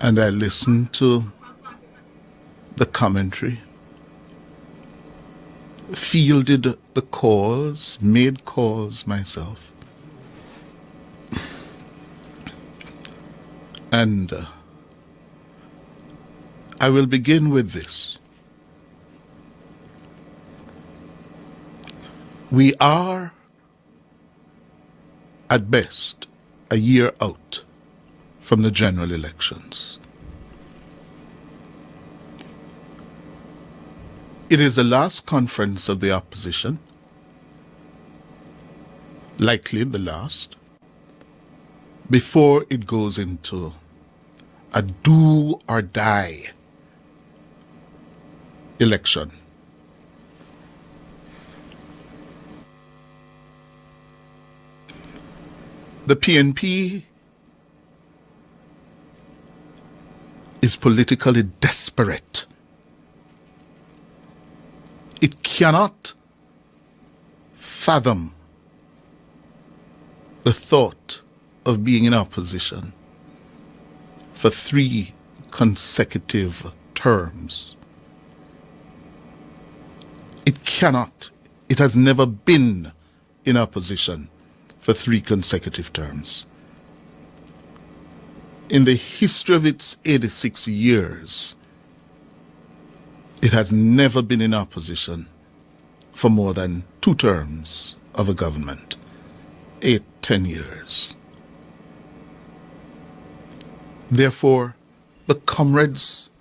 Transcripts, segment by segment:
and I listened to the commentary, fielded the calls, made calls myself. And I will begin with this. We are, at best, a year out from the general elections. It is the last conference of the opposition, likely the last, before it goes into a do or die election. The PNP is politically desperate. It cannot fathom the thought of being in opposition for 3 consecutive terms. It cannot. It has never been in opposition for 3 consecutive terms. In the history of its 86 years, it has never been in opposition for more than 2 terms of a government, 8, 10 years. Therefore, the comrades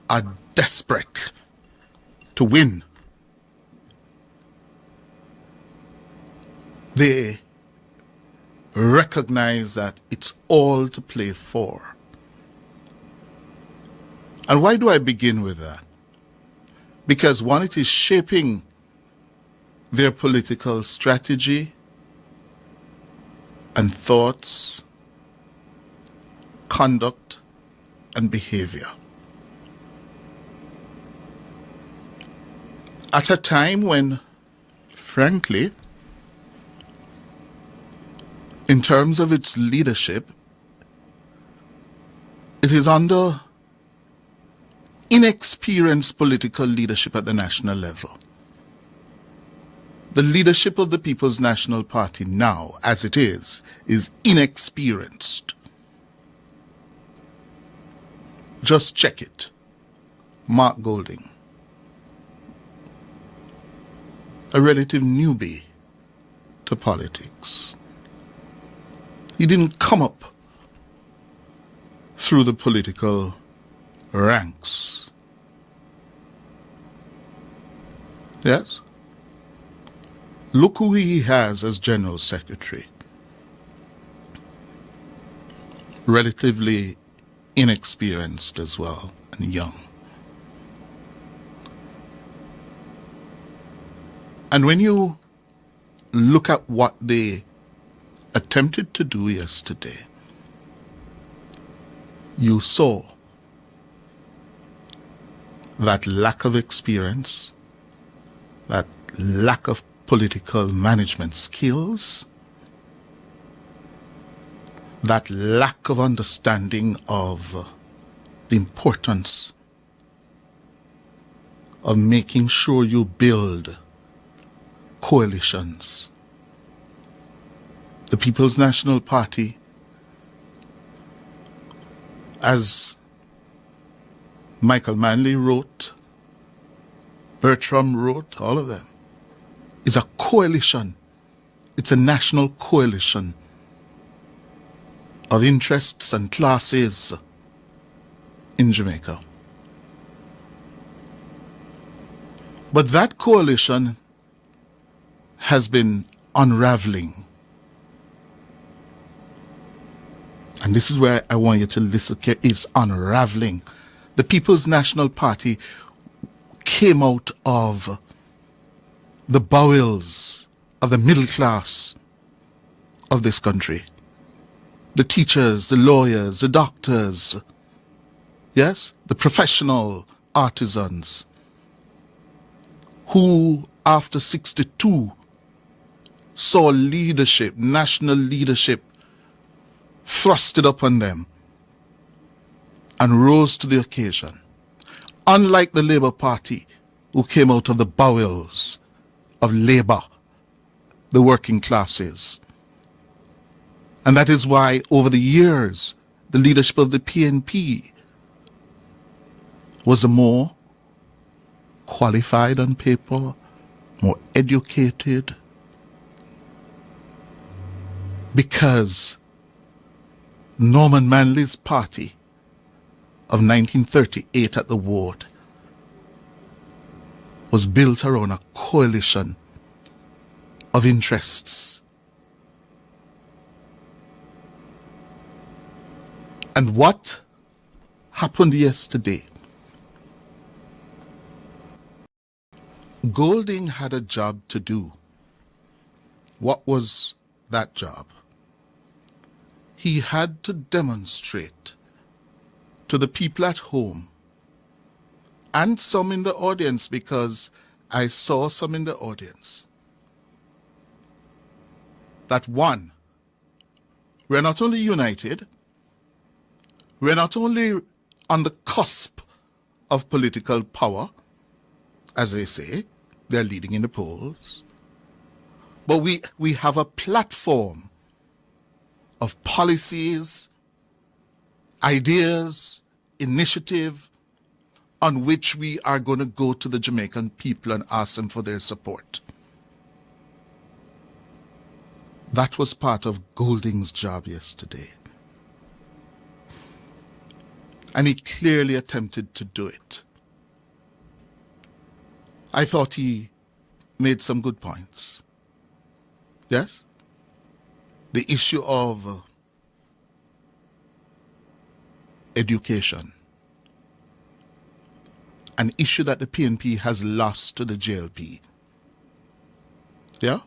are desperate to win. They recognize that it's all to play for. And why do I begin with that? Because one, it is shaping their political strategy and thoughts, conduct, and behavior. At a time when, frankly, in terms of its leadership, it is under inexperienced political leadership at the national level. The leadership of the People's National Party now, as it is inexperienced. Just check it. Mark Golding, a relative newbie to politics. He didn't come up through the political ranks. Yes? Look who he has as General Secretary. Relatively inexperienced as well, and young. And when you look at what they attempted to do yesterday, you saw that lack of experience, that lack of political management skills, that lack of understanding of the importance of making sure you build coalitions. The People's National Party, as Michael Manley wrote, Bertram wrote, all of them, is a coalition. It's a national coalition of interests and classes in Jamaica. But that coalition has been unraveling. And this is where I want you to listen. It's unraveling. The People's National Party came out of the bowels of the middle class of this country. The teachers, the lawyers, the doctors, yes, the professional artisans who, after 62, saw leadership, national leadership, thrusted upon them and rose to the occasion. Unlike the Labour Party, who came out of the bowels of labour, the working classes. And that is why, over the years, the leadership of the PNP was a more qualified on paper, more educated, because Norman Manley's party of 1938 at the Ward was built around a coalition of interests. And what happened yesterday? Golding had a job to do. What was that job? He had to demonstrate to the people at home and some in the audience, because I saw some in the audience, that one, we're not only united, we're not only on the cusp of political power, as they say, they're leading in the polls, but we have a platform of policies, ideas, initiative on which we are going to go to the Jamaican people and ask them for their support. That was part of Golding's job yesterday. And he clearly attempted to do it. I thought he made some good points. Yes? The issue of education, an issue that the PNP has lost to the JLP. Yeah?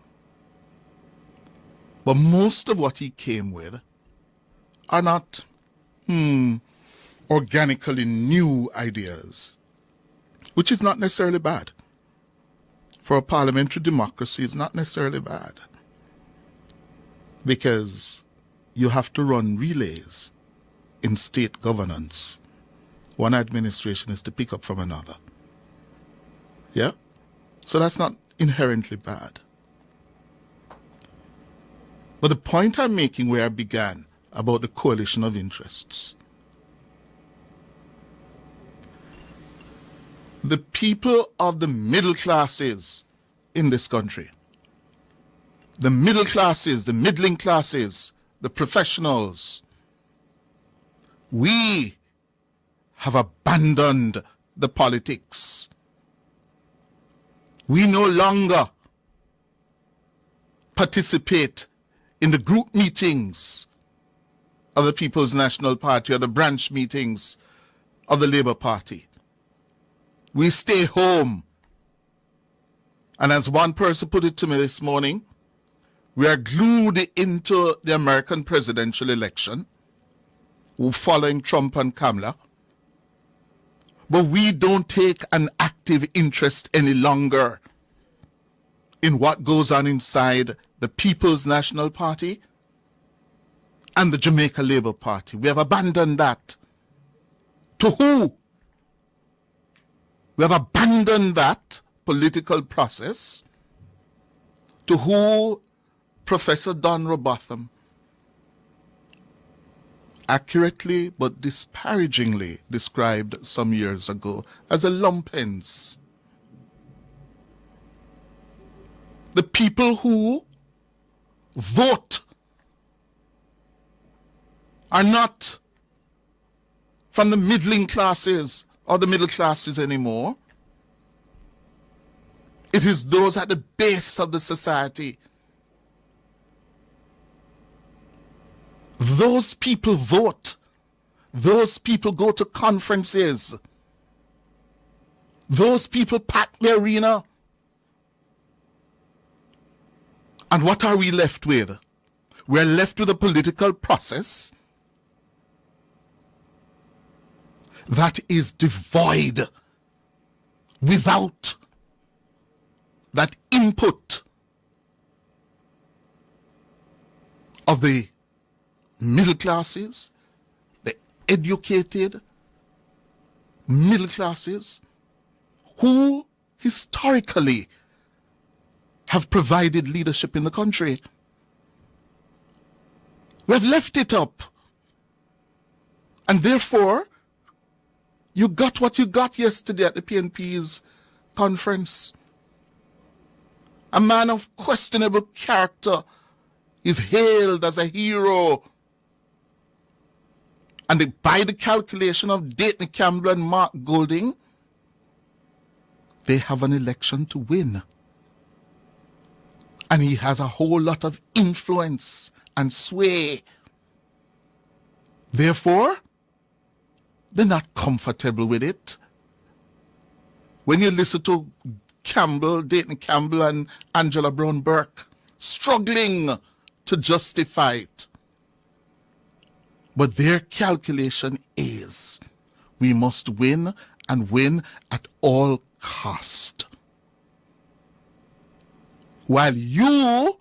But most of what he came with are not organically new ideas, which is not necessarily bad. For a parliamentary democracy, it's not necessarily bad, because you have to run relays in state governance. One administration is to pick up from another. Yeah? So that's not inherently bad. But the point I'm making, where I began, about the coalition of interests. The people of the middle classes in this country, the middle classes, the middling classes, the professionals, we have abandoned the politics. We no longer participate in the group meetings of the People's National Party or the branch meetings of the Labour Party. We stay home. And as one person put it to me this morning, we are glued into the American presidential election, following Trump and Kamala. But we don't take an active interest any longer in what goes on inside the People's National Party and the Jamaica Labour Party. We have abandoned that. To who? We have abandoned that political process. To who Professor Don Robotham accurately but disparagingly described some years ago as a lumpens. The people who vote are not from the middling classes or the middle classes anymore. It is those at the base of the society. Those people vote. Those people go to conferences. Those people pack the arena. And what are we left with? We're left with a political process that is devoid, without that input of the middle classes, the educated, middle classes, who historically have provided leadership in the country. We have left it up. And therefore, you got what you got yesterday at the PNP's conference. A man of questionable character is hailed as a hero. And by the calculation of Dayton Campbell and Mark Golding, they have an election to win. And he has a whole lot of influence and sway. Therefore, they're not comfortable with it. When you listen to Campbell, Dayton Campbell and Angela Brown Burke struggling to justify it. But their calculation is we must win and win at all cost. While you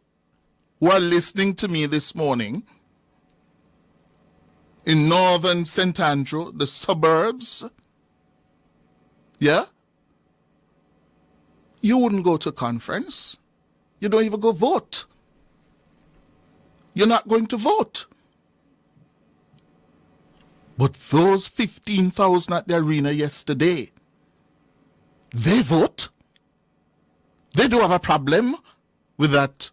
who are listening to me this morning in northern St. Andrew, the suburbs, yeah, you wouldn't go to conference. You don't even go vote. You're not going to vote. But those 15,000 at the arena yesterday, they vote. They don't have a problem with that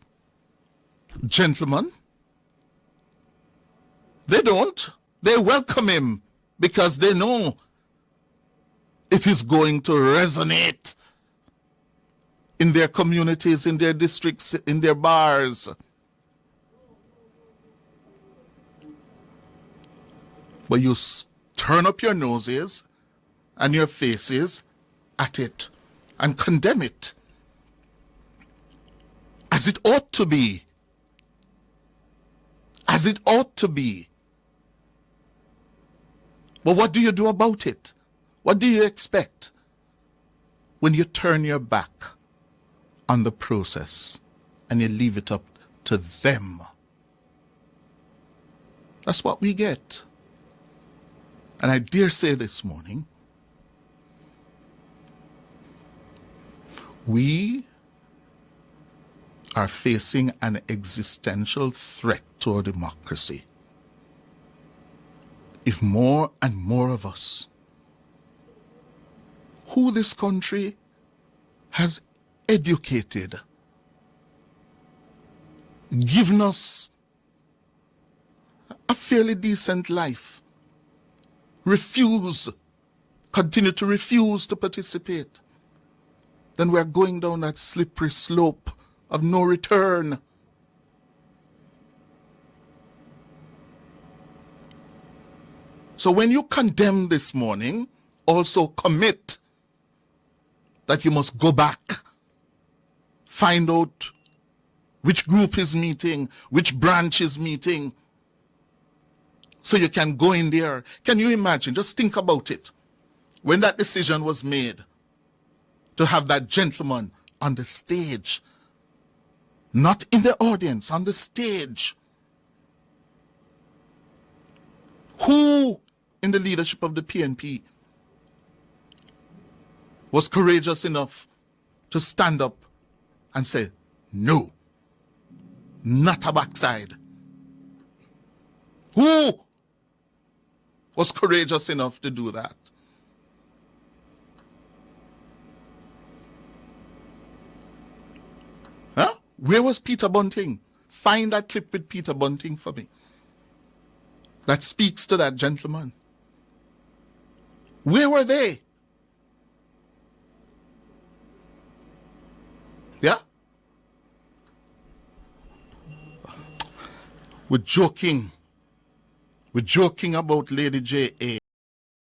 gentleman. They don't. They welcome him because they know it is going to resonate in their communities, in their districts, in their bars. But you turn up your noses and your faces at it and condemn it as it ought to be. As it ought to be. But what do you do about it? What do you expect when you turn your back on the process and you leave it up to them? That's what we get. And I dare say this morning, we are facing an existential threat to our democracy. If more and more of us, who this country has educated, given us a fairly decent life, continue to refuse to participate, then we're going down that slippery slope of no return. So when you condemn this morning, also commit that you must go back, find out which group is meeting, which branch is meeting, so you can go in there. Can you imagine? Just think about it. When that decision was made to have that gentleman on the stage, not in the audience, on the stage, who in the leadership of the PNP was courageous enough to stand up and say, no, not a backside? Who was courageous enough to do that? Huh? Where was Peter Bunting? Find that clip with Peter Bunting for me that speaks to that gentleman. Where were they? Yeah? We're joking. We're joking about Lady J.A.